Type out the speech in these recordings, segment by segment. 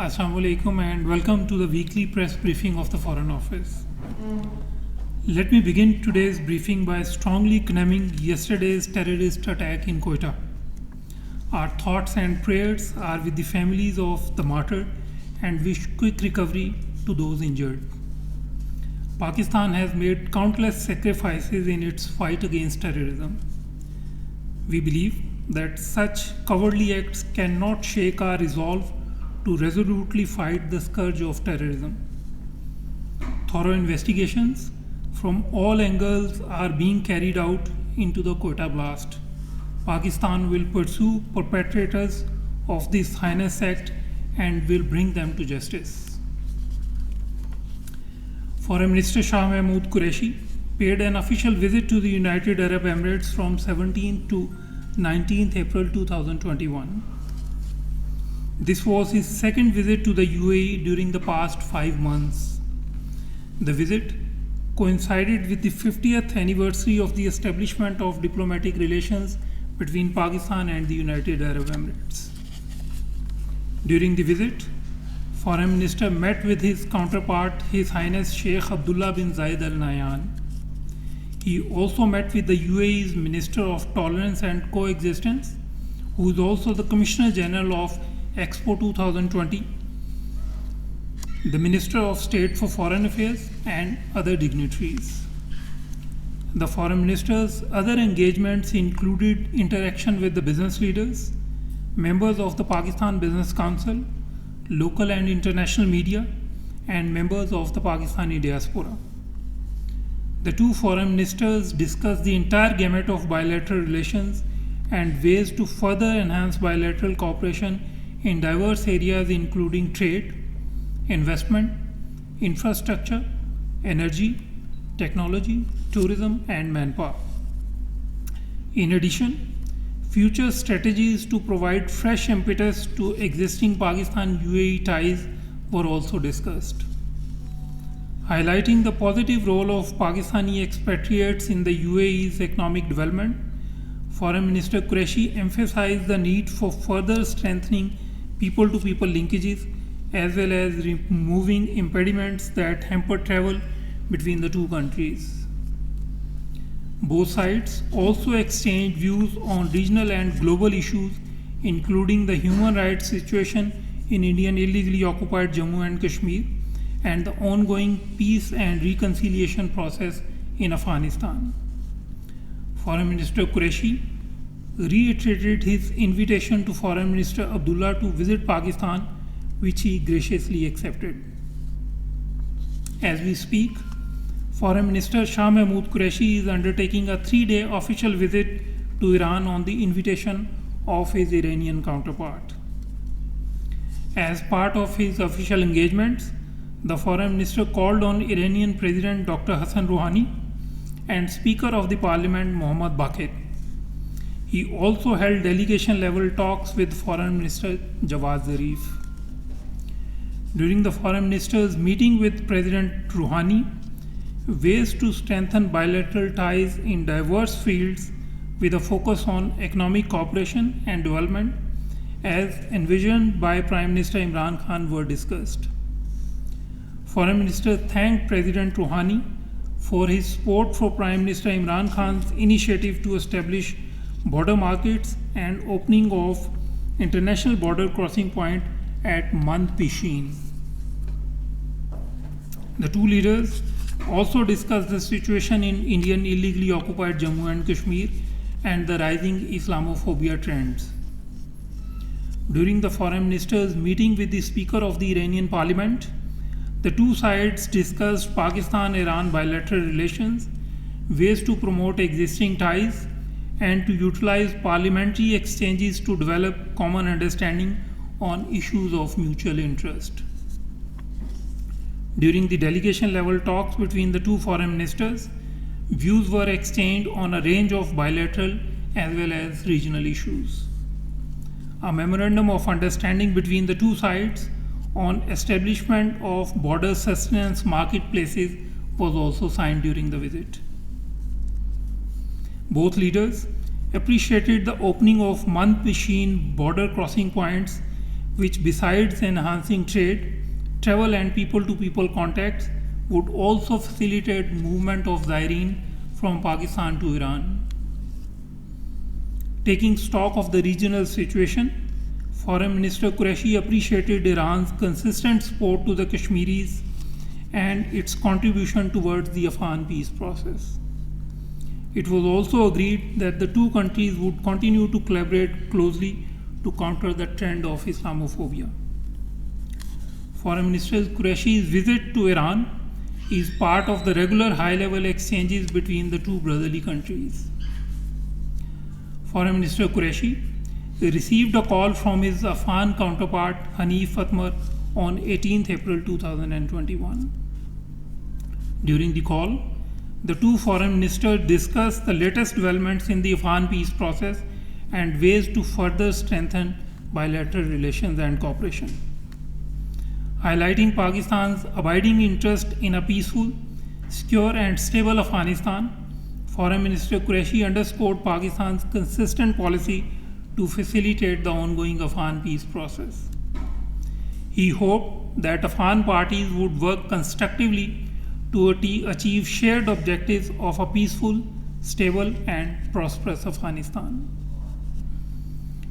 Assalamu alaikum and welcome to the weekly press briefing of the Foreign Office. Let me begin today's briefing by strongly condemning yesterday's terrorist attack in Quetta. Our thoughts and prayers are with the families of the martyred and wish quick recovery to those injured. Pakistan has made countless sacrifices in its fight against terrorism. We believe that such cowardly acts cannot shake our resolve to resolutely fight the scourge of terrorism. Thorough investigations from all angles are being carried out into the Quetta blast. Pakistan will pursue perpetrators of this heinous act and will bring them to justice. Foreign Minister Shah Mahmood Qureshi paid an official visit to the United Arab Emirates from 17th to 19th April 2021. This was his second visit to the UAE during the past 5 months. The visit coincided with the 50th anniversary of the establishment of diplomatic relations between Pakistan and the United Arab Emirates. During the visit, Foreign Minister met with his counterpart, His Highness Sheikh Abdullah bin Zayed Al Nahyan. He also met with the UAE's Minister of Tolerance and Coexistence, who is also the Commissioner General of Expo 2020, the Minister of State for Foreign Affairs, and other dignitaries. The Foreign Minister's other engagements included interaction with the business leaders, members of the Pakistan Business Council, local and international media, and members of the Pakistani diaspora. The two foreign ministers discussed the entire gamut of bilateral relations and ways to further enhance bilateral cooperation in diverse areas including trade, investment, infrastructure, energy, technology, tourism, and manpower. In addition, future strategies to provide fresh impetus to existing Pakistan-UAE ties were also discussed. Highlighting the positive role of Pakistani expatriates in the UAE's economic development, Foreign Minister Qureshi emphasized the need for further strengthening people-to-people linkages as well as removing impediments that hamper travel between the two countries. Both sides also exchanged views on regional and global issues, including the human rights situation in Indian illegally occupied Jammu and Kashmir and the ongoing peace and reconciliation process in Afghanistan. Foreign Minister Qureshi reiterated his invitation to Foreign Minister Abdullah to visit Pakistan, which he graciously accepted. As we speak, Foreign Minister Shah Mahmood Qureshi is undertaking a 3-day official visit to Iran on the invitation of his Iranian counterpart. As part of his official engagements, the Foreign Minister called on Iranian President Dr. Hassan Rouhani and Speaker of the Parliament Mohammad Baqir. He also held delegation-level talks with Foreign Minister Jawad Zarif. During the Foreign Minister's meeting with President Rouhani, ways to strengthen bilateral ties in diverse fields with a focus on economic cooperation and development, as envisioned by Prime Minister Imran Khan, were discussed. Foreign Minister thanked President Rouhani for his support for Prime Minister Imran Khan's initiative to establish border markets and opening of international border crossing point at Mand Pishin. The two leaders also discussed the situation in Indian illegally occupied Jammu and Kashmir and the rising Islamophobia trends. During the Foreign Minister's meeting with the Speaker of the Iranian Parliament, the two sides discussed Pakistan-Iran bilateral relations, ways to promote existing ties, and to utilize parliamentary exchanges to develop common understanding on issues of mutual interest. During the delegation-level talks between the two foreign ministers, views were exchanged on a range of bilateral as well as regional issues. A memorandum of understanding between the two sides on establishment of border sustenance marketplaces was also signed during the visit. Both leaders appreciated the opening of Mand Pishin border crossing points, which besides enhancing trade, travel and people-to-people contacts would also facilitate movement of Zairine from Pakistan to Iran. Taking stock of the regional situation, Foreign Minister Qureshi appreciated Iran's consistent support to the Kashmiris and its contribution towards the Afghan peace process. It was also agreed that the two countries would continue to collaborate closely to counter the trend of Islamophobia. Foreign Minister Qureshi's visit to Iran is part of the regular high-level exchanges between the two brotherly countries. Foreign Minister Qureshi received a call from his Afghan counterpart Hanif Atmar on 18 April 2021. During the call, the two foreign ministers discussed the latest developments in the Afghan peace process and ways to further strengthen bilateral relations and cooperation. Highlighting Pakistan's abiding interest in a peaceful, secure and stable Afghanistan, Foreign Minister Qureshi underscored Pakistan's consistent policy to facilitate the ongoing Afghan peace process. He hoped that Afghan parties would work constructively to achieve shared objectives of a peaceful, stable and prosperous Afghanistan.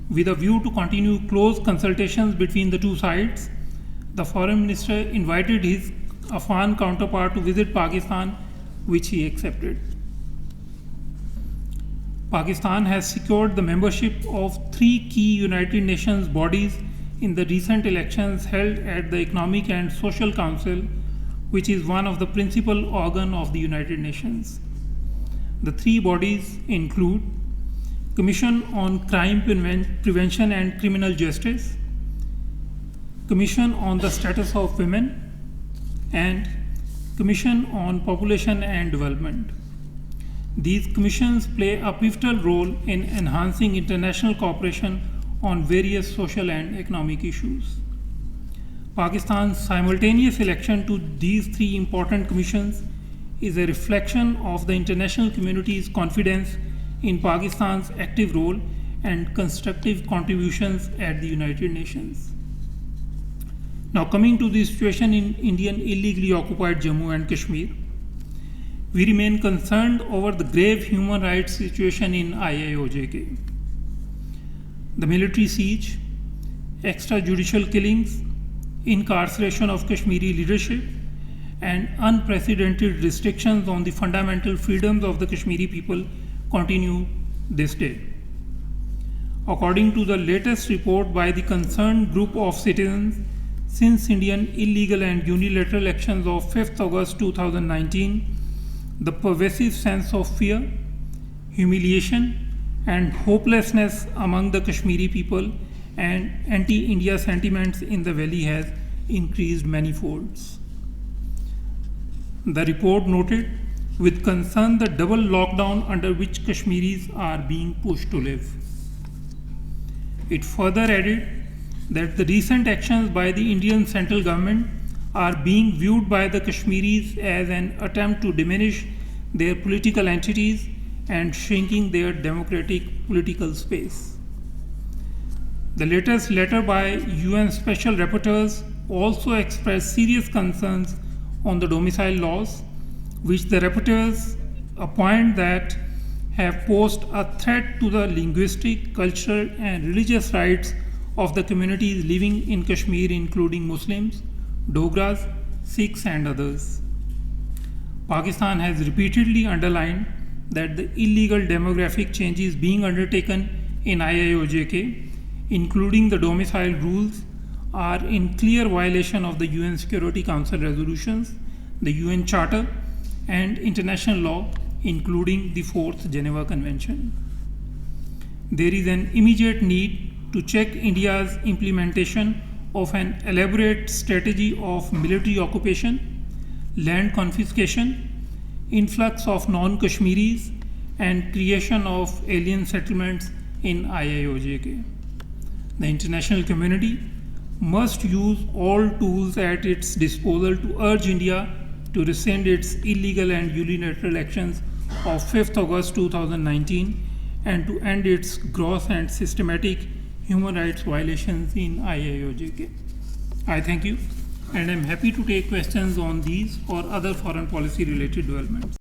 With a view to continue close consultations between the two sides, the Foreign Minister invited his Afghan counterpart to visit Pakistan, which he accepted. Pakistan has secured the membership of 3 key United Nations bodies in the recent elections held at the Economic and Social Council, which is one of the principal organs of the United Nations. The 3 bodies include Commission on Crime Prevention and Criminal Justice, Commission on the Status of Women, and Commission on Population and Development. These commissions play a pivotal role in enhancing international cooperation on various social and economic issues. Pakistan's simultaneous election to these 3 important commissions is a reflection of the international community's confidence in Pakistan's active role and constructive contributions at the United Nations. Now coming to the situation in Indian illegally occupied Jammu and Kashmir, we remain concerned over the grave human rights situation in IIOJK. The military siege, extrajudicial killings, incarceration of Kashmiri leadership, and unprecedented restrictions on the fundamental freedoms of the Kashmiri people continue this day. According to the latest report by the concerned group of citizens, since Indian illegal and unilateral actions of 5th August 2019, the pervasive sense of fear, humiliation, and hopelessness among the Kashmiri people and anti-India sentiments in the valley has increased manifolds. The report noted with concern the double lockdown under which Kashmiris are being pushed to live. It further added that the recent actions by the Indian central government are being viewed by the Kashmiris as an attempt to diminish their political entities and shrinking their democratic political space. The latest letter by UN Special Rapporteurs also expressed serious concerns on the domicile laws, which the rapporteurs point that have posed a threat to the linguistic, cultural, and religious rights of the communities living in Kashmir, including Muslims, Dogras, Sikhs, and others. Pakistan has repeatedly underlined that the illegal demographic changes being undertaken in IIOJK, including the domicile rules, are in clear violation of the UN Security Council resolutions, the UN Charter, and international law, including the 4th Geneva Convention. There is an immediate need to check India's implementation of an elaborate strategy of military occupation, land confiscation, influx of non-Kashmiris, and creation of alien settlements in IIOJK. The international community must use all tools at its disposal to urge India to rescind its illegal and unilateral actions of 5th August 2019 and to end its gross and systematic human rights violations in IIOJK. I thank you and I'm happy to take questions on these or other foreign policy related developments.